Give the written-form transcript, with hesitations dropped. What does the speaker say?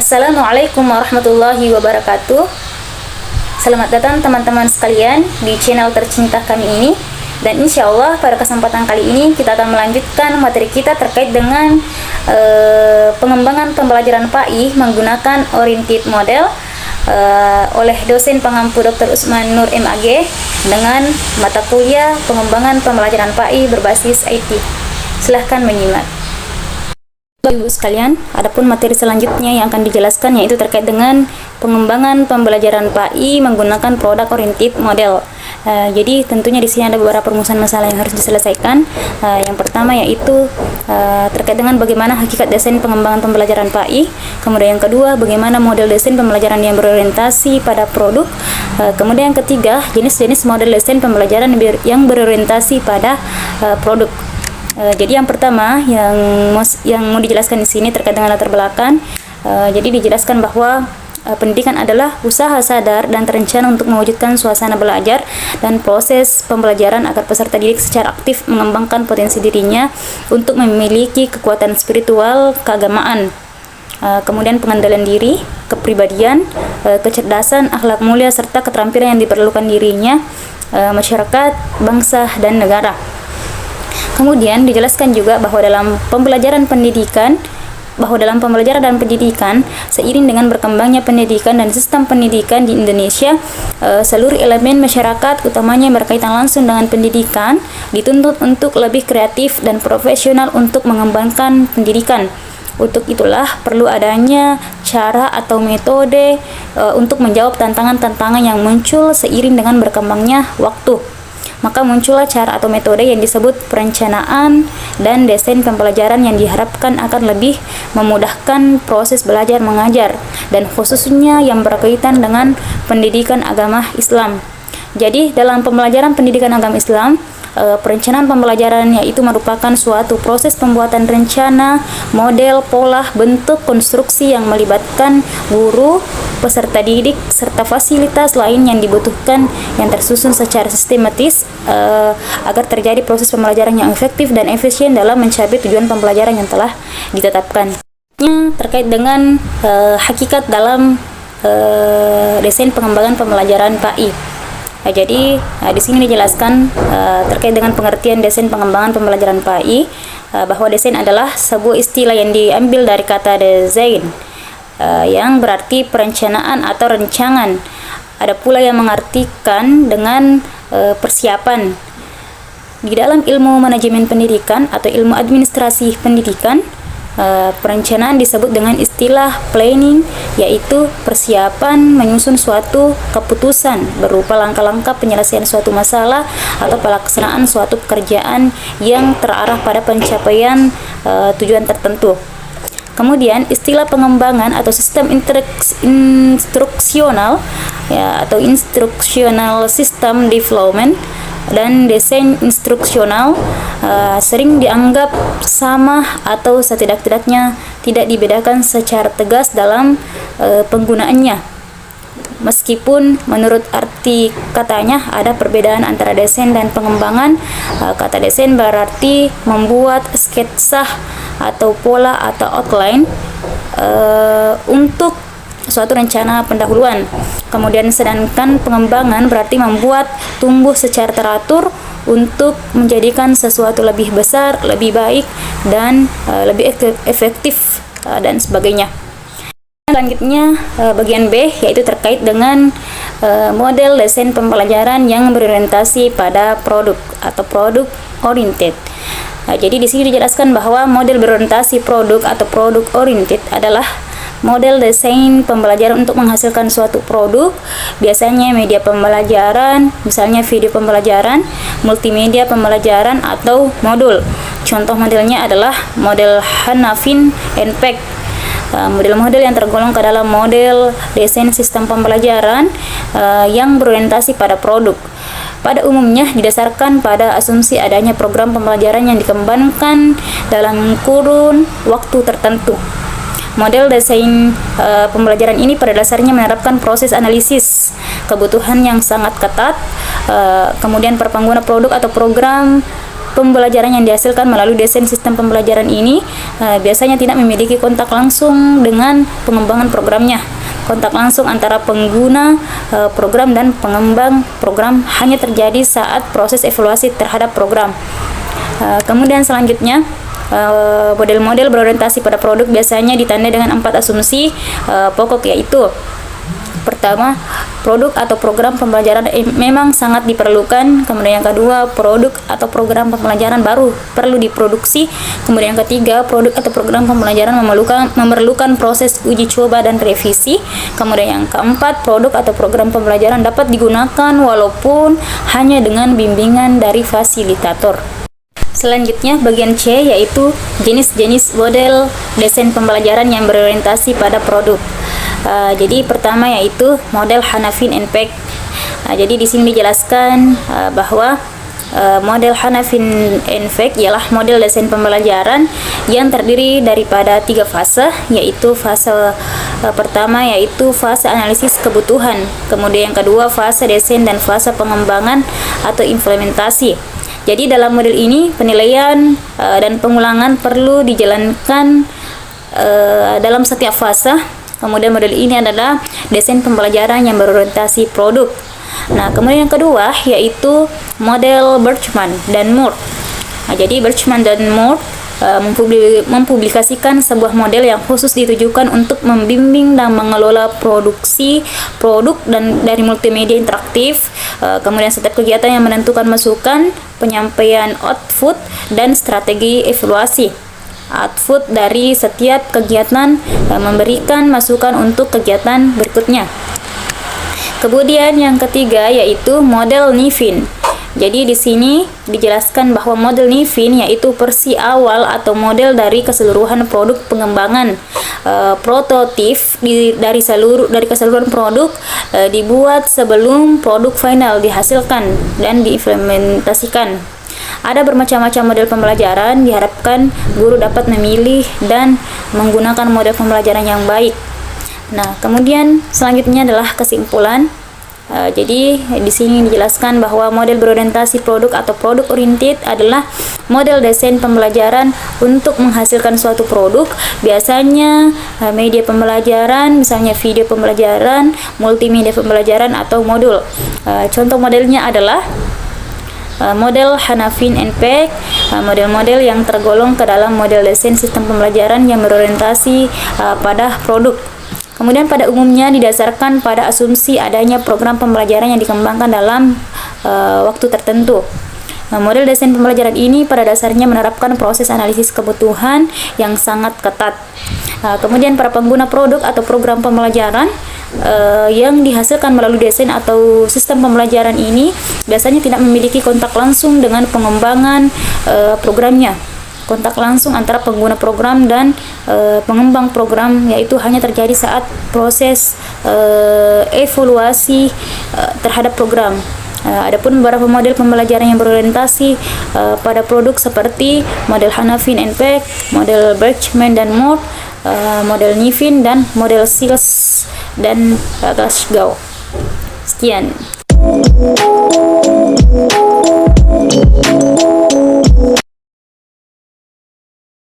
Assalamualaikum warahmatullahi wabarakatuh. Selamat datang teman-teman sekalian di channel tercinta kami ini. Dan insya Allah pada kesempatan kali ini kita akan melanjutkan materi kita terkait dengan pengembangan pembelajaran PAI menggunakan oriented model oleh dosen pengampu Dr. Usman Nur MAG dengan mata kuliah pengembangan pembelajaran PAI berbasis IT. Silahkan menyimak. Ibu sekalian, adapun materi selanjutnya yang akan dijelaskan yaitu terkait dengan pengembangan pembelajaran PAI menggunakan produk oriented model. Jadi tentunya di sini ada beberapa perumusan masalah yang harus diselesaikan. Yang pertama yaitu terkait dengan bagaimana hakikat desain pengembangan pembelajaran PAI. Kemudian yang kedua, bagaimana model desain pembelajaran yang berorientasi pada produk. Kemudian yang ketiga, jenis-jenis model desain pembelajaran yang berorientasi pada produk. Jadi yang pertama yang mau dijelaskan di sini terkait dengan latar belakang. Jadi dijelaskan bahwa pendidikan adalah usaha sadar dan terencana untuk mewujudkan suasana belajar dan proses pembelajaran agar peserta didik secara aktif mengembangkan potensi dirinya untuk memiliki kekuatan spiritual keagamaan. Kemudian pengendalian diri, kepribadian, kecerdasan, akhlak mulia serta keterampilan yang diperlukan dirinya, masyarakat, bangsa dan negara. Kemudian dijelaskan juga bahwa dalam pembelajaran dan pendidikan seiring dengan berkembangnya pendidikan dan sistem pendidikan di Indonesia, seluruh elemen masyarakat utamanya yang berkaitan langsung dengan pendidikan dituntut untuk lebih kreatif dan profesional untuk mengembangkan pendidikan. Untuk itulah perlu adanya cara atau metode untuk menjawab tantangan-tantangan yang muncul seiring dengan berkembangnya waktu. Maka muncullah cara atau metode yang disebut perencanaan dan desain pembelajaran yang diharapkan akan lebih memudahkan proses belajar mengajar dan khususnya yang berkaitan dengan pendidikan agama Islam. Jadi dalam pembelajaran pendidikan agama Islam, perencanaan pembelajaran yaitu merupakan suatu proses pembuatan rencana, model, pola, bentuk, konstruksi yang melibatkan guru, peserta didik, serta fasilitas lain yang dibutuhkan yang tersusun secara sistematis agar terjadi proses pembelajaran yang efektif dan efisien dalam mencapai tujuan pembelajaran yang telah ditetapkan. Terkait dengan hakikat dalam desain pengembangan pembelajaran PAI. Jadi di sini dijelaskan terkait dengan pengertian desain pengembangan pembelajaran PAI, bahwa desain adalah sebuah istilah yang diambil dari kata desain yang berarti perencanaan atau rencangan. Ada pula yang mengartikan dengan persiapan. Di dalam ilmu manajemen pendidikan atau ilmu administrasi pendidikan, perencanaan disebut dengan istilah planning, yaitu persiapan menyusun suatu keputusan berupa langkah-langkah penyelesaian suatu masalah atau pelaksanaan suatu pekerjaan yang terarah pada pencapaian tujuan tertentu. Kemudian istilah pengembangan atau sistem instruksional atau instructional system development dan desain instruksional sering dianggap sama atau setidak-tidaknya tidak dibedakan secara tegas dalam penggunaannya. Meskipun menurut arti katanya ada perbedaan antara desain dan pengembangan. Kata desain berarti membuat sketsa atau pola atau outline untuk suatu rencana pendahuluan. Kemudian sedangkan pengembangan berarti membuat tumbuh secara teratur untuk menjadikan sesuatu lebih besar, lebih baik dan lebih efektif dan sebagainya. Selanjutnya bagian B yaitu terkait dengan model desain pembelajaran yang berorientasi pada produk atau produk oriented. Jadi di sini dijelaskan bahwa model berorientasi produk atau produk oriented adalah model desain pembelajaran untuk menghasilkan suatu produk, biasanya media pembelajaran, misalnya video pembelajaran, multimedia pembelajaran atau modul. Contoh modelnya adalah model Hanafin NPEG. Model-model yang tergolong ke dalam model desain sistem pembelajaran yang berorientasi pada produk. Pada umumnya didasarkan pada asumsi adanya program pembelajaran yang dikembangkan dalam kurun waktu tertentu. Model desain pembelajaran ini pada dasarnya menerapkan proses analisis kebutuhan yang sangat ketat, kemudian para pengguna produk atau program pembelajaran yang dihasilkan melalui desain sistem pembelajaran ini biasanya tidak memiliki kontak langsung dengan pengembangan programnya. Kontak langsung antara pengguna program dan pengembang program hanya terjadi saat proses evaluasi terhadap program. Kemudian selanjutnya, model-model berorientasi pada produk biasanya ditandai dengan 4 asumsi pokok, yaitu pertama, produk atau program pembelajaran memang sangat diperlukan. Kemudian yang kedua, produk atau program pembelajaran baru perlu diproduksi. Kemudian yang ketiga, produk atau program pembelajaran memerlukan proses uji coba dan revisi. Kemudian yang keempat, produk atau program pembelajaran dapat digunakan walaupun hanya dengan bimbingan dari fasilitator. Selanjutnya, bagian C, yaitu jenis-jenis model desain pembelajaran yang berorientasi pada produk. Jadi pertama yaitu model Hanafin and Peck. Jadi di sini dijelaskan bahwa model Hanafin and Peck ialah model desain pembelajaran yang terdiri daripada 3 fase, yaitu fase pertama yaitu fase analisis kebutuhan, kemudian yang kedua fase desain, dan fase pengembangan atau implementasi. Jadi dalam model ini penilaian dan pengulangan perlu dijalankan dalam setiap fase. Kemudian model ini adalah desain pembelajaran yang berorientasi produk. Nah, kemudian yang kedua yaitu model Birchman dan Moore. Jadi Birchman dan Moore mempublikasikan sebuah model yang khusus ditujukan untuk membimbing dan mengelola produksi produk dan dari multimedia interaktif. Kemudian setiap kegiatan yang menentukan masukan, penyampaian output, dan strategi evaluasi. Output dari setiap kegiatan memberikan masukan untuk kegiatan berikutnya. Kemudian yang ketiga yaitu model Nifin. Jadi di sini dijelaskan bahwa model Nifin yaitu versi awal atau model dari keseluruhan produk pengembangan. Prototip dari keseluruhan produk dibuat sebelum produk final dihasilkan dan diimplementasikan. Ada bermacam-macam model pembelajaran, diharapkan guru dapat memilih dan menggunakan model pembelajaran yang baik. Nah, kemudian selanjutnya adalah kesimpulan. Jadi di sini dijelaskan bahwa model berorientasi produk atau produk oriented adalah model desain pembelajaran untuk menghasilkan suatu produk, biasanya media pembelajaran, misalnya video pembelajaran, multimedia pembelajaran, atau modul. Contoh modelnya adalah model Hanafin and Peck, model-model yang tergolong ke dalam model desain sistem pembelajaran yang berorientasi pada produk. Kemudian pada umumnya didasarkan pada asumsi adanya program pembelajaran yang dikembangkan dalam waktu tertentu. Model desain pembelajaran ini pada dasarnya menerapkan proses analisis kebutuhan yang sangat ketat. Kemudian para pengguna produk atau program pembelajaran yang dihasilkan melalui desain atau sistem pembelajaran ini biasanya tidak memiliki kontak langsung dengan pengembangan programnya. Kontak langsung antara pengguna program dan pengembang program yaitu hanya terjadi saat proses evaluasi terhadap program. Adapun beberapa model pembelajaran yang berorientasi pada produk seperti model Hanafin and Peck, model Birchman dan Moore, model Nifin, dan model Sills dan Glasgow. Sekian.